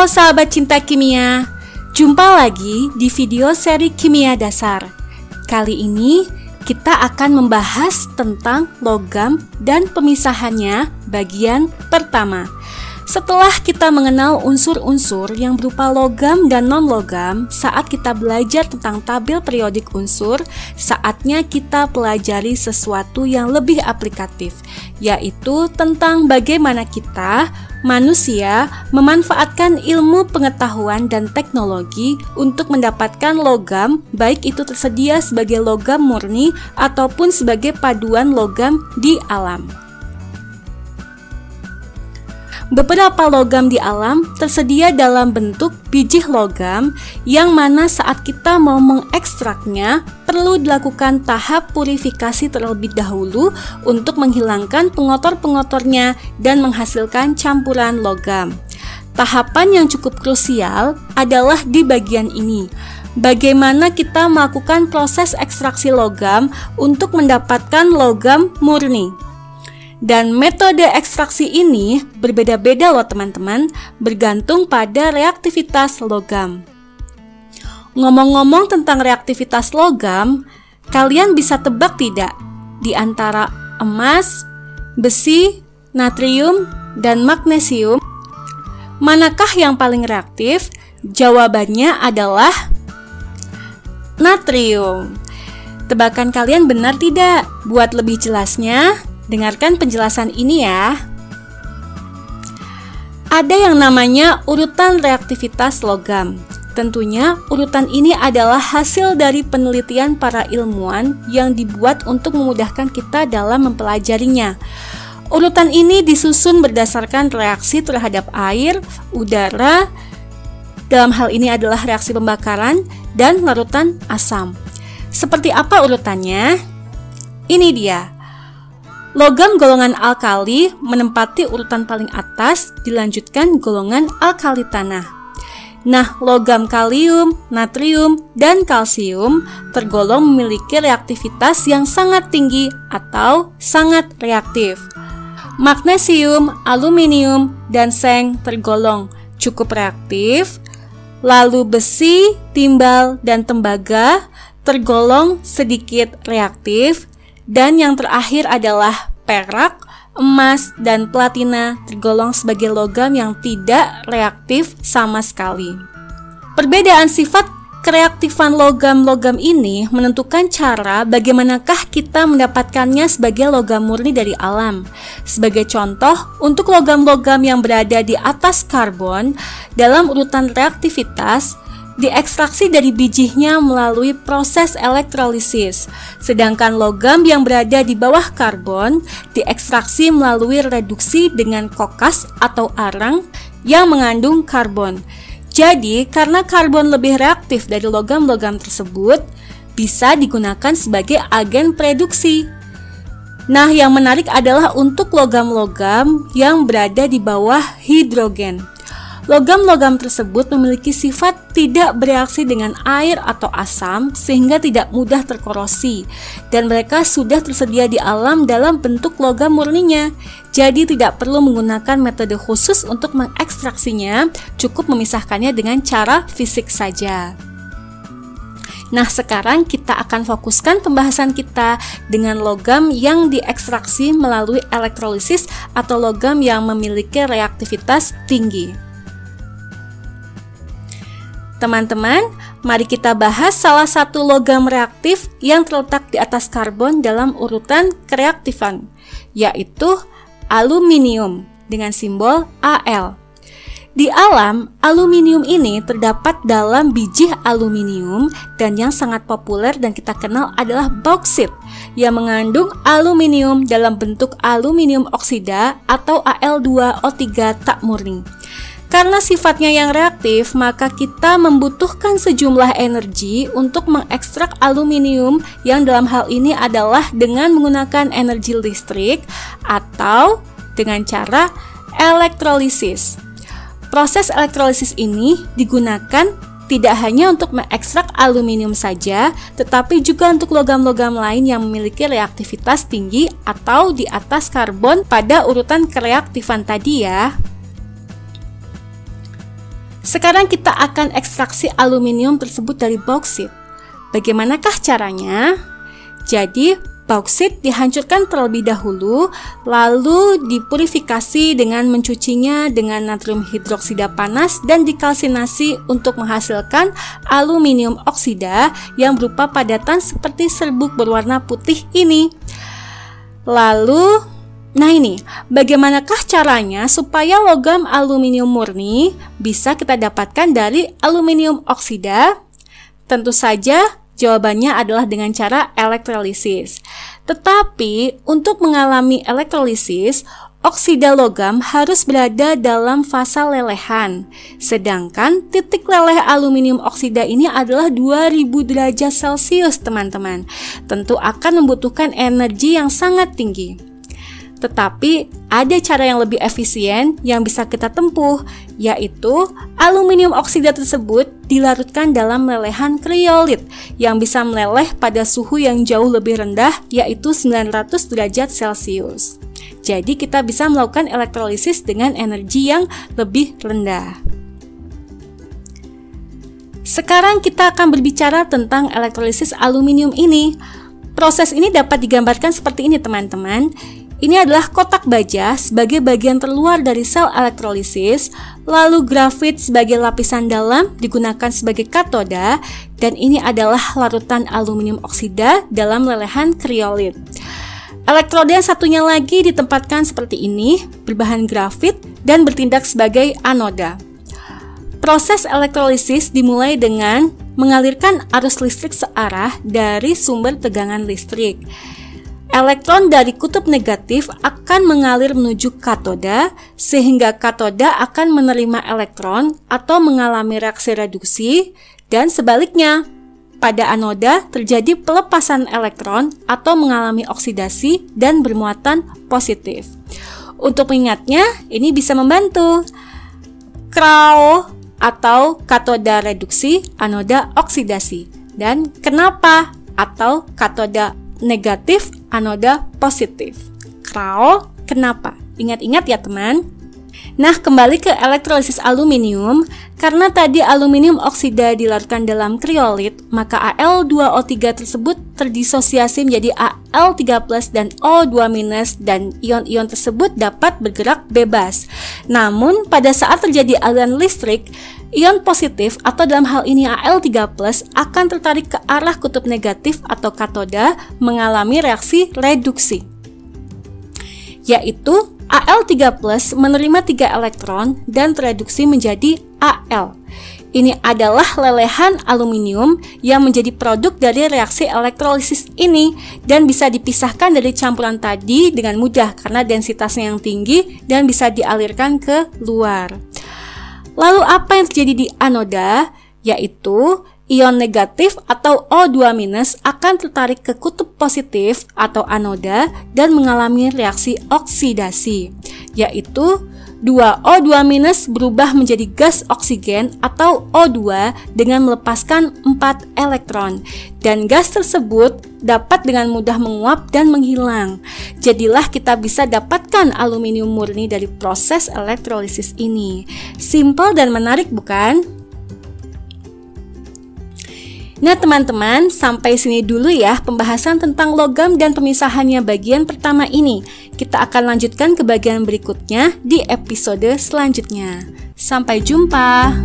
Halo sahabat cinta kimia, jumpa lagi di video seri Kimia Dasar. Kali ini kita akan membahas tentang logam dan pemisahannya bagian pertama. Setelah kita mengenal unsur-unsur yang berupa logam dan non-logam saat kita belajar tentang tabel periodik unsur, saatnya kita pelajari sesuatu yang lebih aplikatif, yaitu tentang bagaimana kita, manusia, memanfaatkan ilmu pengetahuan dan teknologi untuk mendapatkan logam, baik itu tersedia sebagai logam murni ataupun sebagai paduan logam di alam. Beberapa logam di alam tersedia dalam bentuk biji logam yang mana saat kita mau mengekstraknya perlu dilakukan tahap purifikasi terlebih dahulu untuk menghilangkan pengotor-pengotornya dan menghasilkan campuran logam. Tahapan yang cukup krusial adalah di bagian ini. Bagaimana kita melakukan proses ekstraksi logam untuk mendapatkan logam murni. Dan metode ekstraksi ini berbeda-beda loh teman-teman, bergantung pada reaktivitas logam. Ngomong-ngomong tentang reaktivitas logam, kalian bisa tebak tidak di antara emas, besi, natrium, dan magnesium, manakah yang paling reaktif? Jawabannya adalah natrium. Tebakan kalian benar tidak? Buat lebih jelasnya, dengarkan penjelasan ini ya. Ada yang namanya urutan reaktivitas logam. Tentunya urutan ini adalah hasil dari penelitian para ilmuwan yang dibuat untuk memudahkan kita dalam mempelajarinya. Urutan ini disusun berdasarkan reaksi terhadap air, udara, dalam hal ini adalah reaksi pembakaran, dan larutan asam. Seperti apa urutannya? Ini dia. Logam golongan alkali menempati urutan paling atas, dilanjutkan golongan alkali tanah. Nah, logam kalium, natrium, dan kalsium tergolong memiliki reaktivitas yang sangat tinggi atau sangat reaktif. Magnesium, aluminium, dan seng tergolong cukup reaktif. Lalu besi, timbal, dan tembaga tergolong sedikit reaktif. Dan yang terakhir adalah perak, emas, dan platina tergolong sebagai logam yang tidak reaktif sama sekali. Perbedaan sifat kereaktifan logam-logam ini menentukan cara bagaimanakah kita mendapatkannya sebagai logam murni dari alam. Sebagai contoh, untuk logam-logam yang berada di atas karbon dalam urutan reaktivitas, diekstraksi dari bijinya melalui proses elektrolisis, sedangkan logam yang berada di bawah karbon diekstraksi melalui reduksi dengan kokas atau arang yang mengandung karbon. Jadi, karena karbon lebih reaktif dari logam-logam tersebut, bisa digunakan sebagai agen reduksi. Nah, yang menarik adalah untuk logam-logam yang berada di bawah hidrogen. Logam-logam tersebut memiliki sifat tidak bereaksi dengan air atau asam sehingga tidak mudah terkorosi, dan mereka sudah tersedia di alam dalam bentuk logam murninya. Jadi tidak perlu menggunakan metode khusus untuk mengekstraksinya, cukup memisahkannya dengan cara fisik saja. Nah, sekarang kita akan fokuskan pembahasan kita dengan logam yang diekstraksi melalui elektrolisis atau logam yang memiliki reaktivitas tinggi. Teman-teman, mari kita bahas salah satu logam reaktif yang terletak di atas karbon dalam urutan kereaktifan, yaitu aluminium dengan simbol Al. Di alam, aluminium ini terdapat dalam biji aluminium dan yang sangat populer dan kita kenal adalah bauksit yang mengandung aluminium dalam bentuk aluminium oksida atau Al2O3 tak murni. Karena sifatnya yang reaktif, maka kita membutuhkan sejumlah energi untuk mengekstrak aluminium yang dalam hal ini adalah dengan menggunakan energi listrik atau dengan cara elektrolisis. Proses elektrolisis ini digunakan tidak hanya untuk mengekstrak aluminium saja, tetapi juga untuk logam-logam lain yang memiliki reaktivitas tinggi atau di atas karbon pada urutan kereaktifan tadi ya. Sekarang kita akan ekstraksi aluminium tersebut dari bauksit. Bagaimanakah caranya? Jadi, bauksit dihancurkan terlebih dahulu, lalu dipurifikasi dengan mencucinya dengan natrium hidroksida panas dan dikalsinasi untuk menghasilkan aluminium oksida yang berupa padatan seperti serbuk berwarna putih ini. Lalu, nah ini, bagaimanakah caranya supaya logam aluminium murni bisa kita dapatkan dari aluminium oksida? Tentu saja jawabannya adalah dengan cara elektrolisis. Tetapi untuk mengalami elektrolisis, oksida logam harus berada dalam fasa lelehan. Sedangkan titik leleh aluminium oksida ini adalah 2000 derajat Celcius, teman-teman. Tentu akan membutuhkan energi yang sangat tinggi. Tetapi ada cara yang lebih efisien yang bisa kita tempuh, yaitu aluminium oksida tersebut dilarutkan dalam lelehan kriolit yang bisa meleleh pada suhu yang jauh lebih rendah, yaitu 900 derajat Celcius. Jadi kita bisa melakukan elektrolisis dengan energi yang lebih rendah. Sekarang kita akan berbicara tentang elektrolisis aluminium ini. Proses ini dapat digambarkan seperti ini, teman-teman. Ini adalah kotak baja sebagai bagian terluar dari sel elektrolisis, lalu grafit sebagai lapisan dalam digunakan sebagai katoda, dan ini adalah larutan aluminium oksida dalam lelehan kriolit. Elektroda yang satunya lagi ditempatkan seperti ini, berbahan grafit dan bertindak sebagai anoda. Proses elektrolisis dimulai dengan mengalirkan arus listrik searah dari sumber tegangan listrik. Elektron dari kutub negatif akan mengalir menuju katoda, sehingga katoda akan menerima elektron atau mengalami reaksi reduksi, dan sebaliknya, pada anoda terjadi pelepasan elektron atau mengalami oksidasi dan bermuatan positif. Untuk mengingatnya, ini bisa membantu. KRAO atau katoda reduksi, anoda oksidasi, dan kenapa atau katoda negatif, anoda positif. KRAO, kenapa? Ingat-ingat ya teman. Nah, kembali ke elektrolisis aluminium. Karena tadi aluminium oksida dilarutkan dalam kriolit, maka Al2O3 tersebut terdisosiasi menjadi Al3+ dan O2- dan ion-ion tersebut dapat bergerak bebas. Namun, pada saat terjadi aliran listrik, ion positif atau dalam hal ini Al3+ akan tertarik ke arah kutub negatif atau katoda mengalami reaksi reduksi, yaitu Al3+ menerima 3 elektron dan tereduksi menjadi Al. Ini adalah lelehan aluminium yang menjadi produk dari reaksi elektrolisis ini dan bisa dipisahkan dari campuran tadi dengan mudah karena densitasnya yang tinggi dan bisa dialirkan ke luar. Lalu apa yang terjadi di anoda? Yaitu ion negatif atau O2- akan tertarik ke kutub positif atau anoda dan mengalami reaksi oksidasi, yaitu 2O2- berubah menjadi gas oksigen atau O2 dengan melepaskan 4 elektron, dan gas tersebut dapat dengan mudah menguap dan menghilang. Jadilah kita bisa dapatkan aluminium murni dari proses elektrolisis ini. Simpel dan menarik, bukan? Nah teman-teman, sampai sini dulu ya pembahasan tentang logam dan pemisahannya bagian pertama ini. Kita akan lanjutkan ke bagian berikutnya di episode selanjutnya. Sampai jumpa!